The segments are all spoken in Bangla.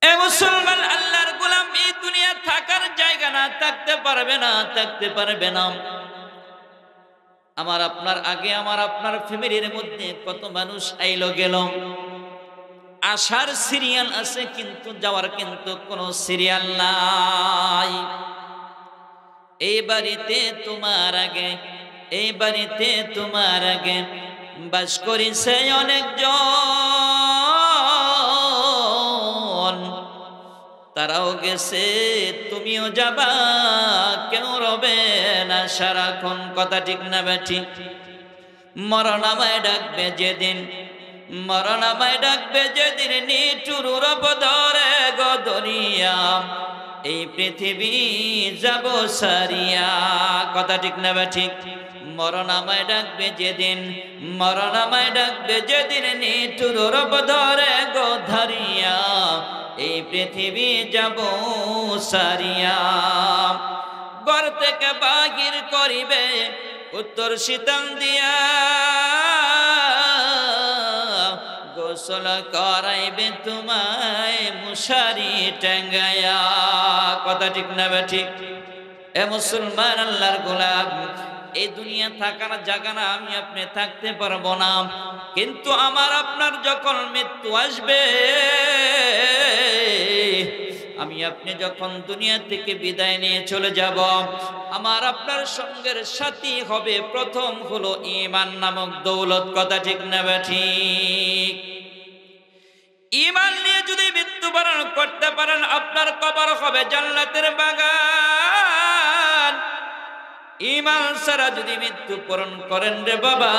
এ মুসলমান আল্লাহর গোলাম, এই দুনিয়া থাকার জায়গা না, থাকতে পারবে না, থাকতে পারবে না। আমার আপনার আগে আমার আপনার ফ্যামিলির মধ্যে কত মানুষ আইলো গেল, আসার সিরিয়াল আছে কিন্তু যাওয়ার কিন্তু কোনো সিরিয়াল নাই। এই বাড়িতে তোমার আগে, এই বাড়িতে তোমার আগে বাস করেছে অনেকজন, তারাও গেছে, তুমিও যাবা, কেউ রবে না সারাক্ষণ। কথা ঠিক না বেঠিক? মরণ আমায় ডাকবে যেদিন, মরণ আমায় ডাকবে যেদিন, নিঠুর রব ধরে গদরিয়া এই পৃথিবী যাব সারিয়া। কথা ঠিক না বেঠিক? মরণ আমায় ডাকবে যেদিন, মরণ আমায় ডাকবে যেদিন, নিঠুর রব ধরে গদরিয়া এই পৃথিবী যাব সারিয়া। ঘর থেকে বাহির করিবে উত্তর শীতল দিয়া, গোসল করাইবে তোমায় মুশারি টাঙ্গায়া। কথা ঠিক না বেঠিক? এ মুসলমান আল্লাহর গোলাম, এই দুনিয়া থাকার জায়গা না, আমি আপনি থাকতে পারবো না, কিন্তু আমার আপনার যখন মৃত্যু আসবে, আমি আপনি যখন দুনিয়া থেকে বিদায় নিয়ে চলে যাব, আমার আপনার সঙ্গের সাথী হবে প্রথম হলো ঈমান নামক দৌলত। কথা ঠিক না বেঠিক? ঈমান নিয়ে যদি মৃত্যুবরণ করতে পারেন, আপনার কবর হবে জান্নাতের বাগান। ঈমান ছাড়া যদি মৃত্যুবরণ করেন রে বাবা,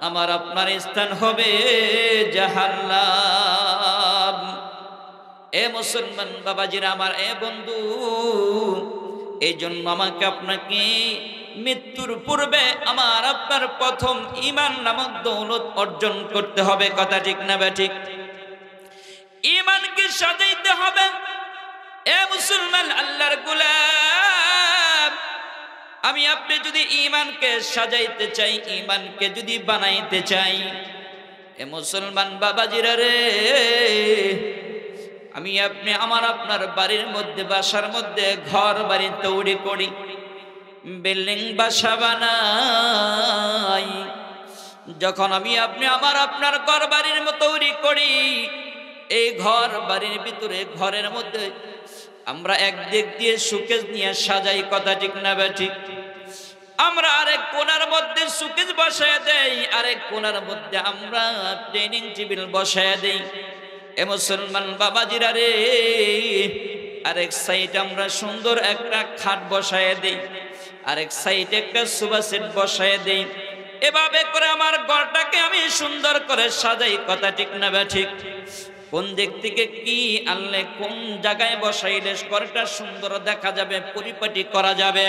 আমার আপনার স্থান হবে জাহান্নাম। এ মুসলমান বাবাজিরা আমার, এ বন্ধু, এই জন্য আমাকে আপনাকে মৃত্যুর পূর্বে আমার আপনার প্রথম ঈমান নামক দৌলত অর্জন করতে হবে। কথা ঠিক না বেঠিক? ঈমানকে সাজাইতে হবে। এ মুসলমান আল্লাহর গোলাম, আমি আপনি যদি ঈমানকে সাজাইতে চাই, ঈমানকে যদি বানাইতে চাই, এ মুসলমান বাবাজিরা রে, আমি আপনি আমার আপনার বাড়ির মধ্যে, বাসার মধ্যে ঘর বাড়ি তৈরি করি, বিল্ডিং বাসা বানাই। যখন আমি আপনি আমার আপনার ঘর বাড়ির মতো তৈরি করি, এই ঘর বাড়ির ভিতরে, ঘরের মধ্যে আমরা একদিক দিয়ে সুকেজ নিয়ে সাজাই। কথা ঠিক না বেঠিক? আমরা আরেক কোণার মধ্যে সুকেজ বসায় দেই, আরেক কোণার মধ্যে আমরা ডাইনিং টেবিল বসায় দেই। এ মুসলমান বাবাজিরা রে, আরেক সাইড আমরা সুন্দর একটা খাট বসায় দেই, আরেক সাইড একটা সোফা সেট বসায় দেই। এভাবে করে আমার ঘরটাকে আমি সুন্দর করে সাজাই। কথা ঠিক না বেঠিক? কোন দিক থেকে কি আনলে, কোন জায়গায় বসাইলে ঘরটা সুন্দর দেখা যাবে, পরিপাটি করা যাবে।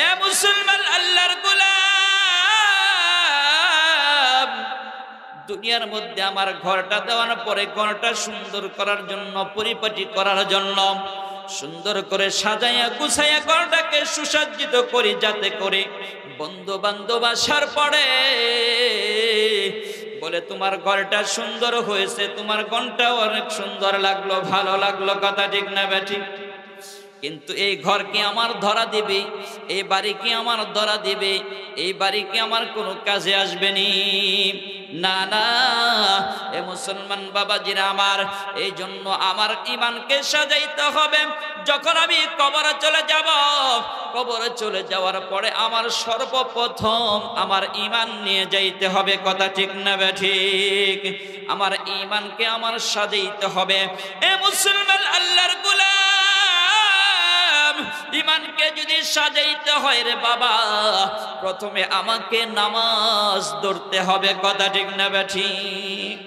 এ মুসলমান আল্লাহর গোলাম, দুনিয়ার মধ্যে আমার ঘরটা দেওয়ার পরে ঘরটা সুন্দর করার জন্য, পরিপাটি করার জন্য, সুন্দর করে সাজাইয়া গুছাইয়া ঘরটাকে সুসজ্জিত করি, যাতে করে বন্ধু বান্ধব আসার পরে বলে তোমার ঘরটা সুন্দর হয়েছে, তোমার ঘরটাও অনেক সুন্দর লাগলো, ভালো লাগলো। কথা ঠিক না বেঠিক? কিন্তু এই ঘর কি আমার ধরা দিবে, এই বাড়ি কি আমার ধরা দিবে, এই বাড়ি কি আমার কোনো কাজে আসবে নি? না না। এ মুসলমান বাবাজিরা আমার, এই জন্য আমার ঈমানকে সাজাইতে হবে। যখন আমি কবরে চলে যাব, কবরে চলে যাওয়ার পরে আমার সর্বপ্রথম আমার ঈমান নিয়ে যাইতে হবে। কথা ঠিক না বেঠিক? আমার ঈমানকে আমার সাজাইতে হবে। এ মুসলমান আল্লাহর গোলাম, ঈমানকে যদি সাজাইতে হয় রে বাবা, প্রথমে আমাকে নামাজ ধরতে হবে। কথা ঠিক না বেঠিক?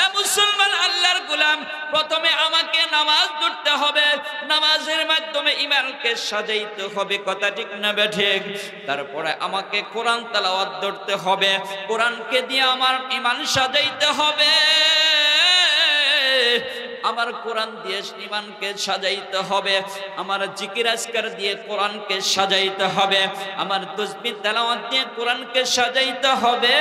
এ মুসলমান আল্লাহর গোলাম, প্রথমে আমাকে নামাজ ধরতে হবে, নামাজের মাধ্যমে ঈমানকে সাজাইতে হবে। কথা ঠিক না বেঠিক? তারপরে আমাকে কোরআন তেলাওয়াত ধরতে হবে, কোরআনকে দিয়ে আমার ঈমান সাজাইতে হবে। আমার কোরআন দিয়ে ঈমানকে সাজাইতে হবে, আমার জিকির আজকার দিয়ে কোরআনকে সাজাইতে হবে, আমার তাসবিহ তেলাওয়াত দিয়ে কোরআনকে সাজাইতে হবে।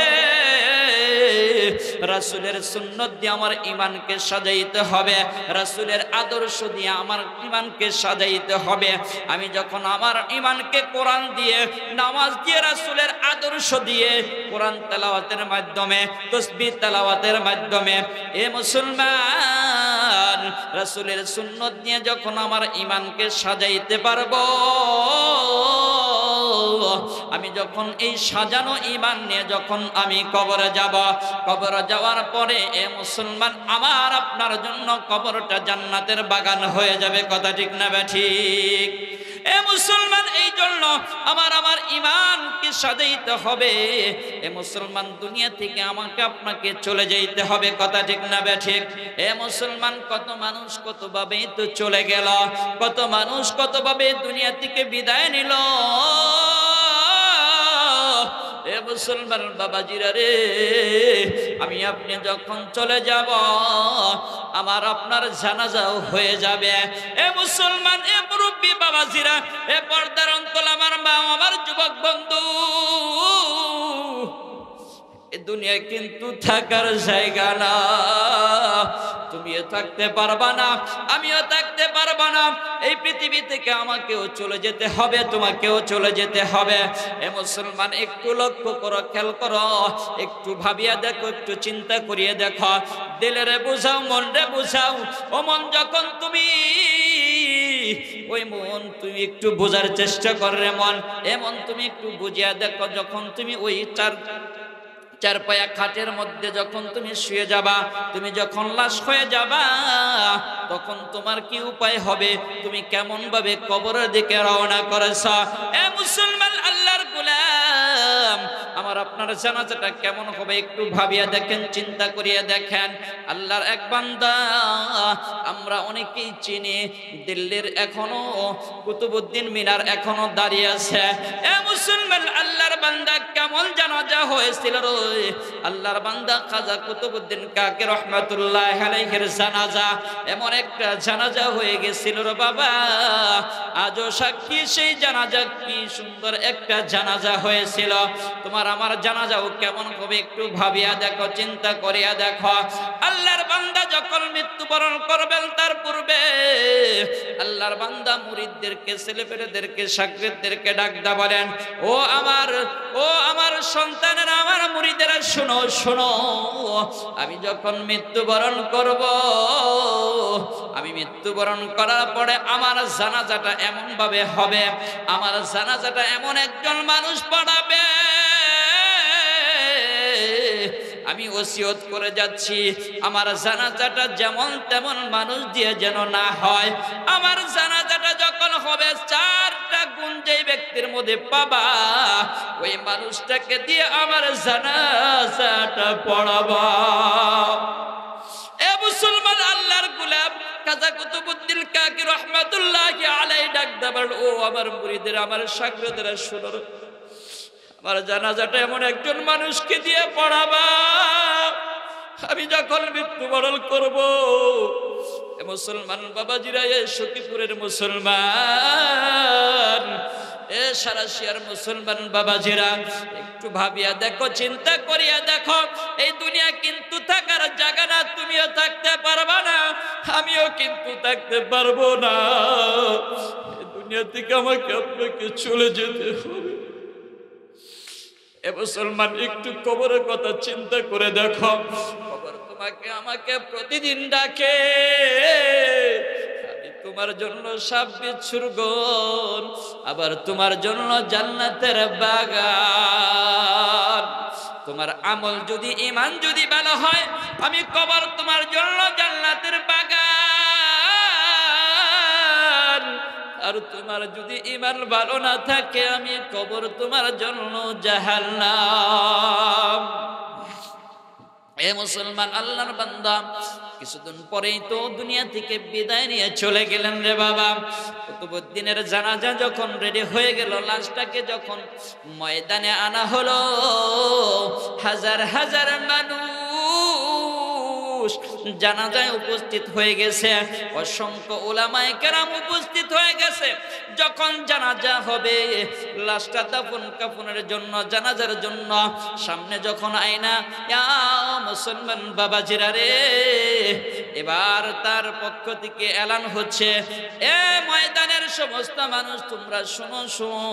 রাসূলের সুন্নাত দিয়ে আমার ঈমানকে সাজাইতে হবে, রাসূলের আদর্শ দিয়ে আমার ঈমানকে সাজাইতে হবে। আমি যখন আমার ঈমানকে কোরআন দিয়ে, নামাজ দিয়ে, রাসূলের আদর্শ দিয়ে, কোরআন তেলাওয়াতের মাধ্যমে, তাসবিহ তেলাওয়াতের মাধ্যমে, এ মুসলমান রাসূলের সুন্নাত নিয়ে যখন আমার ঈমানকে সাজাইতে পারবো, আমি যখন এই সাজানো ঈমান নিয়ে যখন আমি কবরে যাব, কবরে যাওয়ার পরে এ মুসলমান আমার আপনার জন্য কবরটা জান্নাতের বাগান হয়ে যাবে। কথা ঠিক না ঠিক? এ মুসলমান এই জন্য আমার ঈমানকে সাজাইতে হবে। এ মুসলমান দুনিয়া থেকে আমাকে আপনাকে চলে যেতে হবে। কথা ঠিক না ঠিক? এ মুসলমান কত মানুষ কত ভাবে তো চলে গেল, কত মানুষ কত ভাবে দুনিয়া থেকে বিদায় নিল। এ মুসলমান বাবাজিরা রে, আমি আপনি যখন চলে যাব আমার আপনার জানাজাও হয়ে যাবে। এ মুসলমান, এ মুরব্বী বাবাজিরা, এ পর্দার অন্তর আমার মা, আমার যুবক বন্ধু, এ দুনিয়া কিন্তু থাকার জায়গা না। তুমিও থাকতে পারবা না, আমিও থাকতে পারবা না। এই পৃথিবী থেকে আমাকেও চলে যেতে হবে, তোমাকেও চলে যেতে হবে। এ মুসলমান একটু লক্ষ্য করো, খেয়াল করো, একটু ভাবিয়া দেখো, একটু চিন্তা করিয়ে দেখো, দিলেরে বুঝাও, মনরে বুঝাও। ও মন, যখন তুমি ওই মন তুমি একটু বোঝার চেষ্টা কর রে মন, এমন তুমি একটু বুঝিয়া দেখো, যখন তুমি ওই চার পায়া খাটের মধ্যে যখন তুমি শুয়ে যাবা, তুমি যখন লাশ হয়ে যাবা, তখন তোমার কি উপায় হবে? তুমি কেমন ভাবে কবরের দিকে রওনা করেছ? এ মুসলমান, আল্লাহর গোলাম, আমার আপনার জানাজাটা কেমন হবে একটু ভাবিয়া দেখেন, চিন্তা করিয়া দেখেন। আল্লাহর এক বান্দা আমরা অনেকেই চিনি, দিল্লির এখনো কুতুবউদ্দিন মিনার এখনো দাঁড়িয়ে আছে। এ মুসলমান, আল্লাহর বান্দা কেমন জানাজা হয়েছিল রে? আল্লাহর বান্দা খাজা কুতুবউদ্দিন কাকি রহমাতুল্লাহ আলাইহির জানাজা এমন একটা জানাজা হয়ে গেছিল রে বাবা। আজও সাক্ষী সেই জানাজা, কি সুন্দর একটা জানাজা হয়েছিল। তোমার আমার জানাজাও কেমন হবে একটু ভাবিয়া দেখো, চিন্তা করিয়া দেখো। আল্লাহর বান্দা যখন মৃত্যুবরণ করবেন, তার পূর্বে আল্লাহর বান্দা মুরিদদেরকে, ছেলেপেলেদেরকে, শাগিরদেরকে ডাকদা বলেন, ও আমার সন্তানেরা, আমার মুরিদেরা, শোনো শোনো, আমি যখন মৃত্যুবরণ করব, আমি মৃত্যুবরণ করার পরে আমার জানাজাটা এমন ভাবে হবে, আমার জানাজাটা এমন একজন মানুষ পড়াবে, আমি ওসিয়ত করে যাচ্ছি, আমার জানাজাটা যেমন তেমন মানুষ দিয়ে যেন না হয়। আমার জানাজাটা যখন হবে, 4টা গুণ যেই ব্যক্তির মধ্যে পাবা, ওই মানুষটাকে দিয়ে আমার জানাজাটা পড়াবা। এ মুসলমান, আল্লাহর গোলাম খাজা কুতুবউদ্দিন কাকি রহমাতুল্লাহি আলাইহি ডাক দেবেন, ও আমার মুরিদের, আমার শাগিরদেরা, শোনো, আমার জানাজাটা এমন একজন মানুষকে দিয়ে পড়াবা, আমি যখন মৃত্যুবরণ করব। মুসলমান বাবাজিরা, এ সখীপুরের মুসলমান, এ সারাশিয়ার মুসলমান বাবাজিরা, একটু ভাবিয়া দেখো, চিন্তা করিয়া দেখো, এই দুনিয়া কিন্তু থাকার জায়গা না। তুমিও থাকতে পারবা না, আমিও কিন্তু থাকতে পারবো না। এই দুনিয়া থেকে আমাকে আপনাকে চলে যেতে হবে। এ মুসলমান, একটু কবরের কথা চিন্তা করে দেখো। কবর তোমাকে আমাকে প্রতিদিন ডাকে, আমি তোমার জন্য সাপ বিচ্ছুর গণ, আবার তোমার জন্য জান্নাতের বাগান। তোমার আমল যদি, ঈমান যদি ভালো হয়, আমি কবর তোমার জন্য জান্নাতের বাগান। আর তোমার যদি ঈমান ভালো না থাকে, আমি কবর তোমার জন্য জাহান্নাম। এ মুসলমান, আল্লাহর বান্দা কিছুদিন পরেই তো দুনিয়া থেকে বিদায় নিয়ে চলে গেলেন রে বাবা। কুতুবউদ্দিনের জানাজা যখন রেডি হয়ে গেল, লাশটাকে যখন ময়দানে আনা হলো, হাজার হাজার মানুষ মানুষ জানাজায় উপস্থিত হয়ে গেছে, অসংখ্য উলামায়ে কেরাম উপস্থিত হয়ে গেছে। যখন জানাজা হবে, লাশটা দাফন কাফনের জন্য, জানাজার জন্য সামনে যখন আয়না, ইয়া মুসলমান বাবাজিরা রে, এবার তার পক্ষ থেকে এলান হচ্ছে, এ ময়দানের সমস্ত মানুষ তোমরা শোনো শোনো,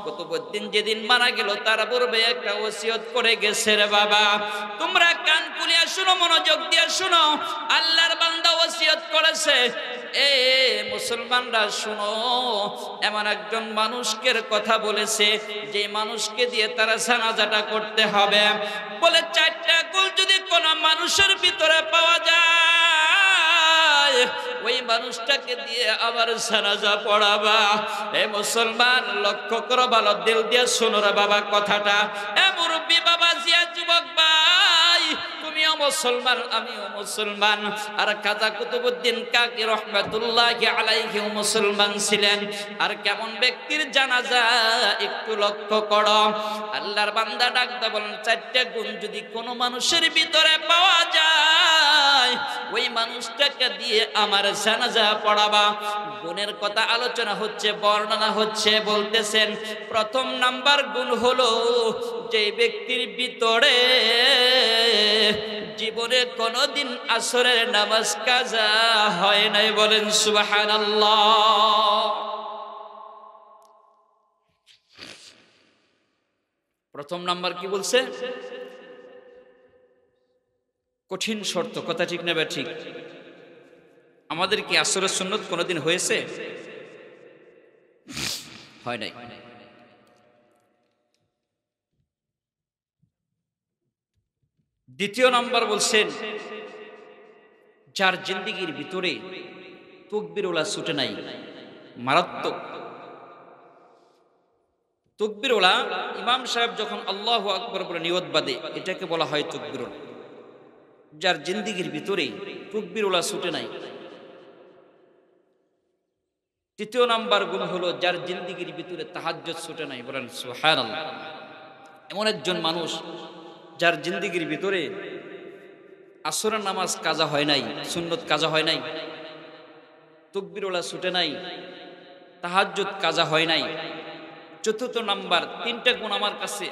কুতুবউদ্দিন যেদিন মারা গেল তার পূর্বে একটা ওসিয়ত করে গেছে রে বাবা, তোমরা কান খুলিয়া শুনো, মনোযোগ দিয়ে শুনো। আল্লাহর বান্দা ওসিয়ত করেছে, এ মুসলমানরা শুনো, এমন একজন মানুষকে কথা বলেছে যে মানুষকে দিয়ে তারা জানাজাটা করতে হবে। বলে 4টা গুণ যদি কোন মানুষের ভিতরে পাওয়া যায়, ওই মানুষটাকে দিয়ে আবার জানাজা পড়াবা। এ মুসলমান লক্ষ্য করো, ভালো দিল দিয়ে শোনো রে বাবা কথাটা। এ মুরব্বী বাবা, জিয়া যুবক ভাই, তুমিও মুসলমান, আমিও মুসলমান। আর খাজা কুতুবউদ্দিন কাকি রহমাতুল্লাহি আলাইহি মুসলমান ছিলেন। আর কেমন ব্যক্তির জানাজা একটু লক্ষ্য করো। আল্লাহর বান্দা ডাকতে বলেন, 4টা গুণ যদি কোনো মানুষের ভিতরে পাওয়া যায়, ওই মানুষটাকে দিয়ে আমার জানাজা পড়াবা। গুণের কথা আলোচনা হচ্ছে, বর্ণনা হচ্ছে। বলতেছেন প্রথম নাম্বার গুণ হলো, যে ব্যক্তির ভিতরে জীবনে কোনদিন আসরের নামাজ কাজা হয় নাই, বলেন সুবহানাল্লাহ। প্রথম নাম্বার কি বলছে? কঠিন শর্ত, কথা ঠিক না ঠিক? আমাদের কি আসরের সুন্নত কোনদিন হয়েছে? হয় নাই। দ্বিতীয় নাম্বার বলছেন, যার জিন্দেগির ভিতরে তাকবীরওয়ালা ছুটে নাই, মারাত্মক তাকবীরওয়ালা। ইমাম সাহেব যখন আল্লাহু আকবার বলে নিয়ত বাঁধে, এটাকে বলা হয় তাকবীরওয়ালা। যার জিন্দেগির ভিতরে তাকবীরওয়ালা ছুটে নাই। তৃতীয় নাম্বার গুণ হলো, যার জিন্দেগির ভিতরে তাহাজ্জুদ ছুটে নাই, বলেন সুবহানাল্লাহ। এমন একজন মানুষ যার জিন্দেগির ভিতরে আসরের নামাজ কাজা হয় নাই, সুন্নত কাজা হয় নাই, তাকবীরওয়ালা ছুটে নাই, তাহাজ্জুদ কাজা হয় নাই। চতুর্থ নাম্বার, 3টা গুণ আমার কাছে,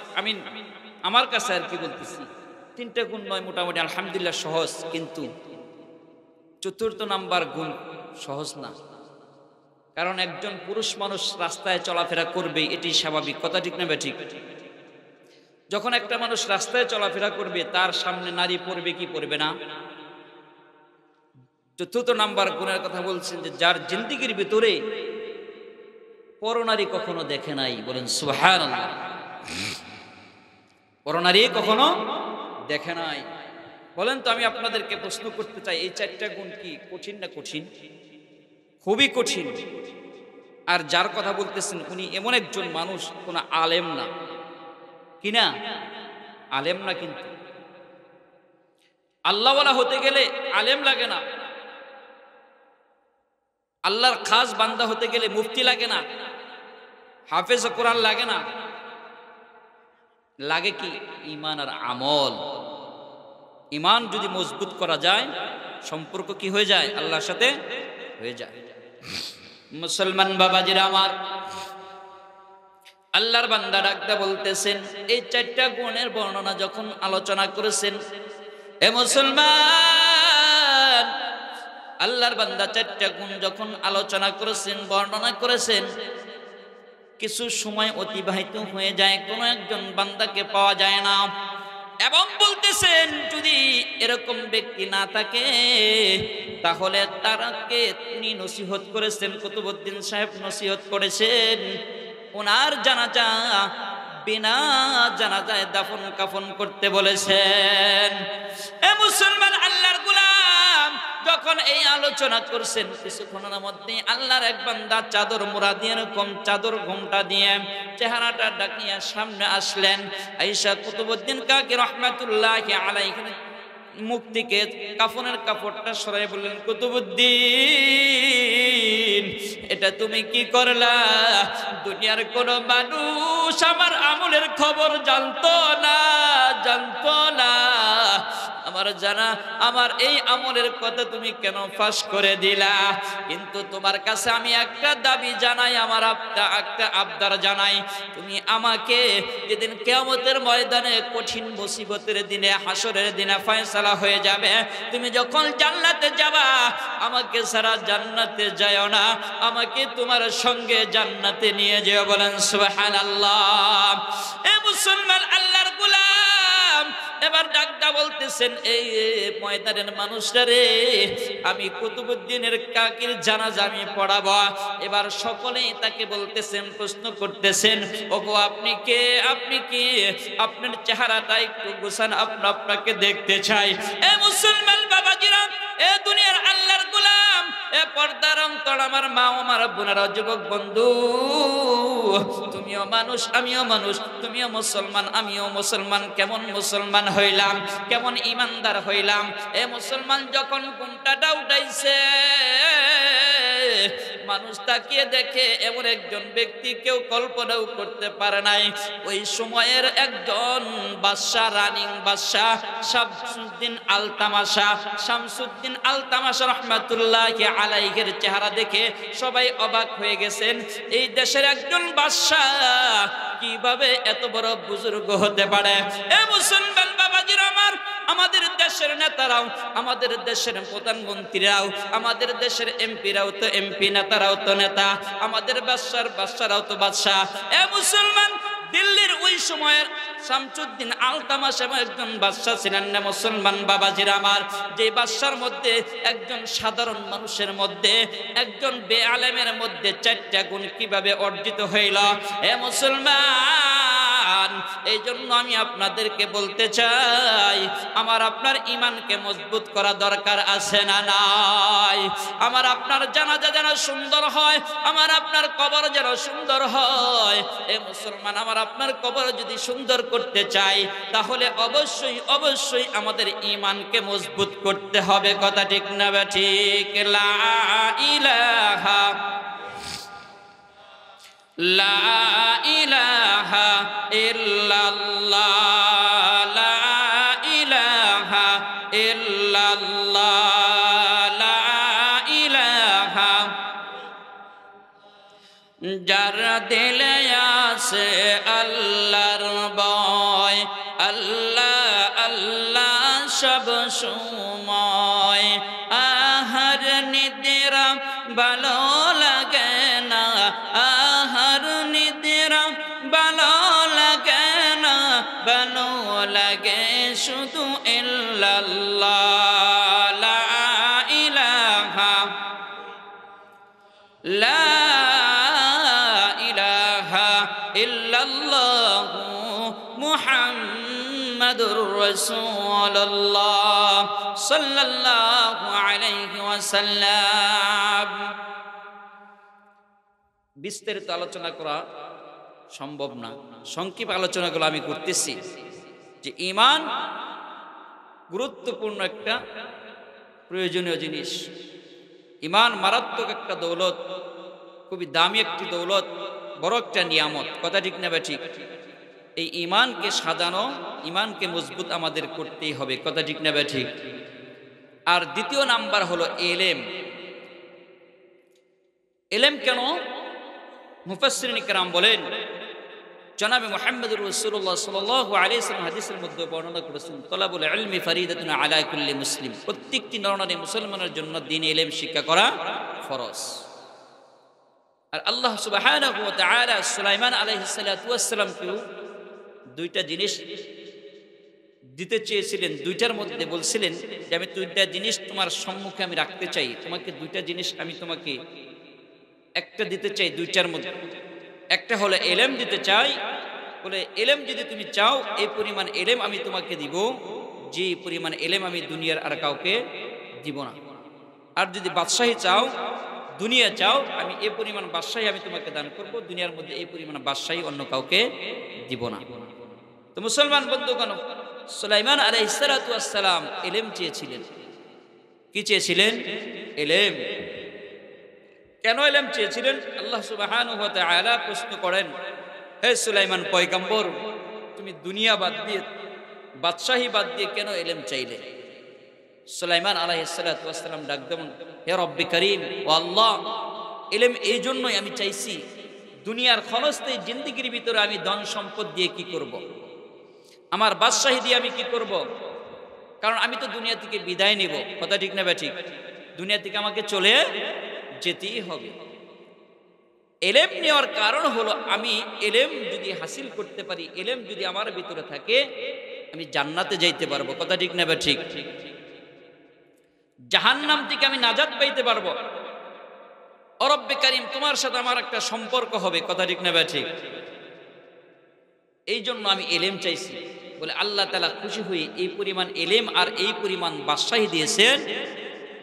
আমার কাছে আর কি বলতেছি, 3টা গুণ নয়, মোটামুটি আলহামদুলিল্লাহ সহজ, কিন্তু চতুর্থ নাম্বার গুণ সহজ না। কারণ একজন পুরুষ মানুষ রাস্তায় চলাফেরা করবে, এটি স্বাভাবিক, কথা ঠিক না ঠিক? যখন একটা মানুষ রাস্তায় চলাফেরা করবে, তার সামনে নারী পড়বে কি পড়বে না? চতুর্থ নাম্বার গুণের কথা বলছেন, যে যার জিন্দেগির ভিতরে পরনারী কখনো দেখে নাই, বলেন সুবহানাল্লাহ। পরনারী কখনো দেখে নাই। বলেন তো, আমি আপনাদেরকে প্রশ্ন করতে চাই, এই 4টা গুণ কি কঠিন না কঠিন? খুবই কঠিন। আর যার কথা বলতেছেন উনি এমন একজন মানুষ, কোন আলেম না, কিনা আলেম না, কিন্তু আল্লাহওয়ালা হতে গেলে আলেম লাগে না, আল্লাহর খাস বান্দা হতে গেলে মুফতি লাগে না, হাফেজ কোরআন লাগে না, লাগে কি? ঈমান আর আমল। ঈমান যদি মজবুত করা যায়, সম্পর্ক কি হয়ে যায়? আল্লাহর সাথে হয়ে যায়। মুসলমান বাবাজিরা আমার, আল্লাহর বান্দা ডাকতে বলতেছেন, এই 4টা গুণের বর্ণনা যখন আলোচনা করেছেন, এ মুসলমান, আল্লাহর বান্দা 4টা গুণ যখন আলোচনা করেছেন, বর্ণনা করেছেন, কিছু সময় অতিবাহিত হয়ে যায়, কোনো একজন বান্দাকে পাওয়া যায় না। এবং বলতেছেন, যদি এরকম ব্যক্তি না থাকে, তাহলে তারাকে তিনি নসিহত করেছেন, কুতুবউদ্দিন সাহেব নসিহত করেছেন, ওনার জানাজা বিনা জানাজায় দাফন কাফন করতে বলেছেন। এ মুসলমান, আল্লাহর গোলাম যখন এই আলোচনা করছেন, কিছুক্ষণের মধ্যে আল্লাহর এক বান্দা চাদর মোড়া দিয়ে, এরকম চাদর ঘোমটা দিয়ে চেহারাটা ঢাকিয়া সামনে আসলেন। আয়েশা কুতুবউদ্দিন কাকি রহমাতুল্লাহি আলাইহি মুখ থেকে কাফনের কাপড়টা সরাই বললেন, কুতুবউদ্দিন, এটা তুমি কি করলা? দুনিয়ার কোন মানুষ আমার আমলের খবর জানতো না। আমার আমার জানা আমার এই আমলের কথা তুমি কেন ফাঁস করে দিলা? কিন্তু তোমার কাছে আমি একটা দাবি জানাই, আমার একটা আবদার জানাই, তুমি আমাকে যেদিন কিয়ামতের ময়দানে কঠিন মুসিবতের দিনে হাসরের দিনে ফয়সালা হয়ে যাবে, তুমি যখন জান্নাতে যাবা আমাকে সারা জান্নাতে যাও না, আমাকে তোমার সঙ্গে জান্নাতে নিয়ে যেও। বলেন সুবহানাল্লাহ। এ মুসলমান আল্লাহর গোলাম এবার ডাকদা বলতেছেন, এই ময়দানের মানুষরা রে, আমি কুতুবউদ্দিনের কাকির জানাজা আমি পড়াবো। এবার সকলেই তাকে বলতেছেন, প্রশ্ন করতেছেন, ওগো আপনি কে? আপনি কি? আপনার চেহারাটা একটু গোছান, আপনাকে দেখতে চাই। এ মুসলমান বাবাজিরা, এ দুনিয়ার আল্লাহর গোলাম, এ পর্দার অন্তর আমার মা, আমার বোনেরা, যুবক বন্ধু, তুমিও মানুষ আমিও মানুষ, তুমিও মুসলমান আমিও মুসলমান। কেমন মুসলমান হইলাম, কেমন ইমানদার হইলাম? এ মুসলমান যখন ঘুমটাটা উঠাইছে, মানুষ তাকিয়ে দেখে এমন একজন ব্যক্তি কেউ কল্পনাও করতে পারে নাই। ওই সময়ের একজন বাদশা, রানিং বাদশা শামসুদ্দিন আল তামাশা রহমাতুল্লাহি আলাইহির চেহারা দেখে সবাই অবাক হয়ে গেছেন। এই দেশের একজন বাদশা কিভাবে এত বড় বুজুর্গ হতে পারে? এ মুসলমান বাবাজিরা আমার, আমাদের দেশের নেতারাও, আমাদের দেশের প্রধানমন্ত্রীরাও, আমাদের দেশের এমপিরাও তো এমপি, নেতারাও তো নেতা, আমাদের বাদশারাও তো বাদশা। এ মুসলমান, দিল্লির ওই সময়ের শামসুদ্দিন আল তামাশা একজন বাদশা ছিলেন না মুসলমান বাবাজিরা আমার। যে বাদশার মধ্যে একজন সাধারণ মানুষের মধ্যে, একজন বেআলেমের মধ্যে 4টা গুণ কিভাবে অর্জিত হইল? এ মুসলমান, এই জন্য আমি আপনাদেরকে বলতে চাই, আমার আপনার ইমানকে মজবুত করা দরকার আছে না নাই? আমার আপনার জানাজা যেন সুন্দর হয়, আমার আপনার কবর যেন সুন্দর হয়। এ মুসলমান, আমার আপনার কবর যদি সুন্দর করতে চাই, তাহলে অবশ্যই অবশ্যই আমাদের ইমানকে মজবুত করতে হবে। কথা ঠিক না ঠিক? লা ইলাহা লা ইলাহা ইল্লাল্লাহ, লা ইলাহা ইল্লাল্লাহ, লা ইলাহা। যার দিলে আছে আল্লাহর ভয়, আল্লাহ আল্লাহ সব সময়, আহার নিদ্রা ভালো লাগে না, আহার নিদ্রা ভালো লাগে না, ভালো লাগে শুধু ইল্লাল্লাহ, লা ইলাহা লা ইলাহা ইল্লাল্লাহু মুহাম্মাদুর রাসূলুল্লাহ সাল্লাল্লাহু আলাইহি ওয়াসাল্লাম। বিস্তারিত আলোচনা করা সম্ভব না, সংক্ষিপ্ত আলোচনাগুলো আমি করতেছি যে ঈমান গুরুত্বপূর্ণ একটা প্রয়োজনীয় জিনিস। ঈমান মারাত্মক একটা দৌলত, খুবই দামি একটি দৌলত, বড় একটা নিয়ামত। কথা ঠিক না ঠিক? এই ঈমানকে সাজানো, ঈমানকে মজবুত আমাদের করতেই হবে। কথা ঠিক না ঠিক? আর দ্বিতীয় নাম্বার হলো এলেম। এলেম কেন? মুফাসসিরিন কিরাম বলেন, জনাবে মুহাম্মদুর রাসূলুল্লাহ সাল্লাল্লাহু আলাইহি ওয়াসাল্লাম হাদিসের মধ্যে বর্ণনা করেছেন, তলাবুল ইলমি ফারিদাতুন আলা কুল্লি মুসলিম। প্রত্যেকটি নরনারী মুসলমানের জন্য দ্বীন ইলম শিক্ষা করা ফরজ। আর আল্লাহ সুবহানাহু ওয়া তাআলা সুলাইমান আলাইহিস সালাতু ওয়াস সালামকে দুইটা জিনিস দিতে চেয়েছিলেন। দুইটার মধ্যে বলছিলেন যে আমি দুইটা জিনিস তোমার সম্মুখে আমি রাখতে চাই, তোমাকে দুইটা জিনিস আমি তোমাকে একটা দিতে চাই দুইটার মধ্যে। একটা হলো এলেম দিতে চাই, বলে এলেম যদি তুমি চাও এই পরিমাণ এলেম আমি তোমাকে দিব, যে পরিমাণ এলেম আমি দুনিয়ার আর কাউকে দিব না। আর যদি বাদশাহী চাও, দুনিয়া চাও, আমি এই পরিমাণ বাদশাহী আমি তোমাকে দান করব, দুনিয়ার মধ্যে এই পরিমাণ বাদশাহী অন্য কাউকে দিব না। তো মুসলমান বন্ধুগণ, সুলাইমান আলাইহিস সালাতু ওয়াস সালাম এলেম চেয়েছিলেন। কি চেয়েছিলেন? এলেম। কেন এলেম চেয়েছিলেন? আল্লাহ সুবহানাহু ওয়া তাআলা প্রশ্ন করেন, হে সুলাইমান পয়গম্বর, তুমি দুনিয়া বাদ দিয়ে, বাদশাহী বাদ দিয়ে কেন এলেম চাইলে? সুলাইমান আলাইহিস সালাতু ওয়াস সালাম ডাক দেন, হে রব্বি করিম, ও আল্লাহ, ইলম এই জন্যই আমি চাইছি, দুনিয়ার ক্ষণস্থায়ী জিন্দেগির ভিতরে আমি ধন সম্পদ দিয়ে কি করব, আমার বাদশাহী দিয়ে আমি কি করব, কারণ আমি তো দুনিয়া থেকে বিদায় নেব, কথা ঠিক না ঠিক? দুনিয়া থেকে আমাকে চলে যেতেই হবে। এলেম নেওয়ার কারণ হলো আমি এলেম যদি হাসিল করতে পারি, এলেম যদি আমার ভিতরে থাকে, আমি জান্নাতে যাইতে পারবো, কথা ঠিক না ঠিক? জাহান্নাম থেকে আমি নাজাত পাইতে পারবো। ও রব্বে কারীম, তোমার সাথে আমার একটা সম্পর্ক হবে, কথা ঠিক না ঠিক? এই জন্য আমি এলেম চাইছি বলে আল্লাহ তাআলা খুশি হয়ে এই পরিমাণ এলেম আর এই পরিমাণ বাদশাহী দিয়েছেন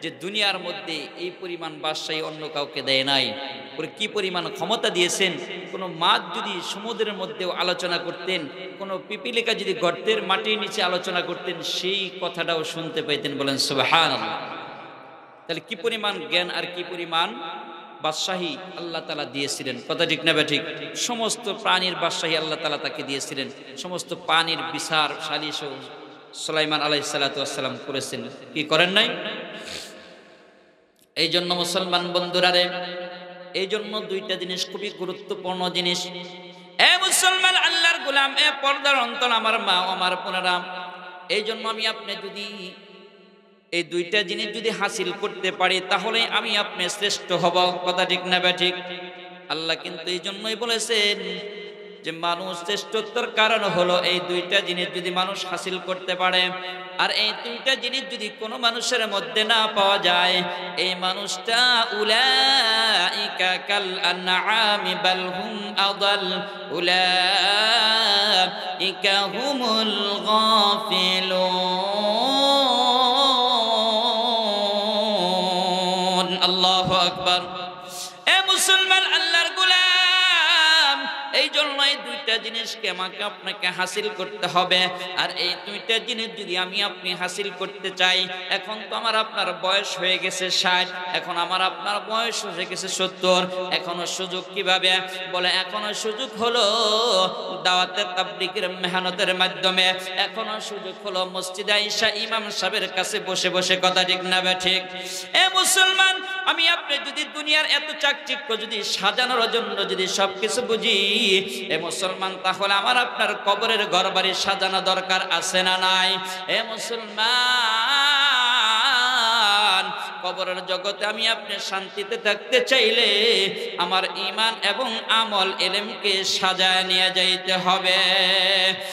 যে দুনিয়ার মধ্যে এই পরিমাণ বাদশাহী অন্য কাউকে দেয় নাই। বলে কি পরিমাণ ক্ষমতা দিয়েছেন, কোনো মাছ যদি সমুদ্রের মধ্যেও আলোচনা করতেন, কোনো পিপিলিকা যদি গর্তের মাটির নিচে আলোচনা করতেন, সেই কথাটাও শুনতে পাইতেন। বলেন সুবহানাল্লাহ। তাহলে কি পরিমাণ জ্ঞান আর কি পরিমাণ বাদশাহী আল্লাহ তাআলা দিয়েছিলেন, কথা ঠিক না ঠিক? সমস্ত প্রাণীর বাদশাহী আল্লাহ তাআলা তাকে দিয়েছিলেন, সমস্ত প্রাণীর বিচার সালিশ সুলাইমান আলাইহিস সালাতু ওয়াস সালাম করেছেন, কি করেন নাই? এই জন্য মুসলমান বন্ধুরা রে, এই জন্য দুইটা জিনিস খুবই গুরুত্বপূর্ণ জিনিস। এ মুসলমান আল্লাহর গোলাম, এ পর্দার অন্তর আমার মা ও আমার বোনেরা, এই জন্য আমি আপনি যদি এই দুইটা জিনিস যদি হাসিল করতে পারি, তাহলে আমি আপনি শ্রেষ্ঠ হব, কথা ঠিক না ঠিক? আল্লাহ কিন্তু এই জন্যই বলেছেন যে মানুষ শ্রেষ্ঠত্বর কারণ হলো এই দুইটা জিনিস যদি মানুষ হাসিল করতে পারে। আর এই দুইটা জিনিস যদি কোনো মানুষের মধ্যে না পাওয়া যায়, এই মানুষটা উলাইকা কাল আনআমি বাল হুম আদাল উলাইকা হুমুল গাফিলুন। আল্লাহু আকবার। এ মুসলমান আল্লাহর গোলাম, এই জন্য এই দুইটা জিনিসকে আমাকে আপনাকে হাসিল করতে হবে। আর এই দুইটা জিনিস যদি আমি আপনি হাসিল করতে চাই, এখন তো আমার আপনার বয়স হয়ে গেছে 60, এখন আমার আপনার বয়স হয়ে গেছে 70, এখনো সুযোগ কিভাবে? বলে এখনো সুযোগ হলো দাওয়াতে তাবলীগের মেহনতের মাধ্যমে, এখনো সুযোগ হলো মসজিদে আয়েশা ইমাম সাহেবের কাছে বসে বসে, কথা ঠিক না ঠিক? এ মুসলমান, আমি আপনি যদি দুনিয়ার এত চাকচিক্য যদি সাজানোর জন্য যদি সবকিছু বুঝি, এ মুসলমান, তাহলে আমার আপনার কবরের ঘরবাড়ি সাজানো দরকার আছে না নাই? এ মুসলমান, কবরের জগতে আমি আপনি শান্তিতে থাকতে চাইলে আমার ঈমান এবং আমল এলেমকে সাজায় নিয়ে যাইতে হবে।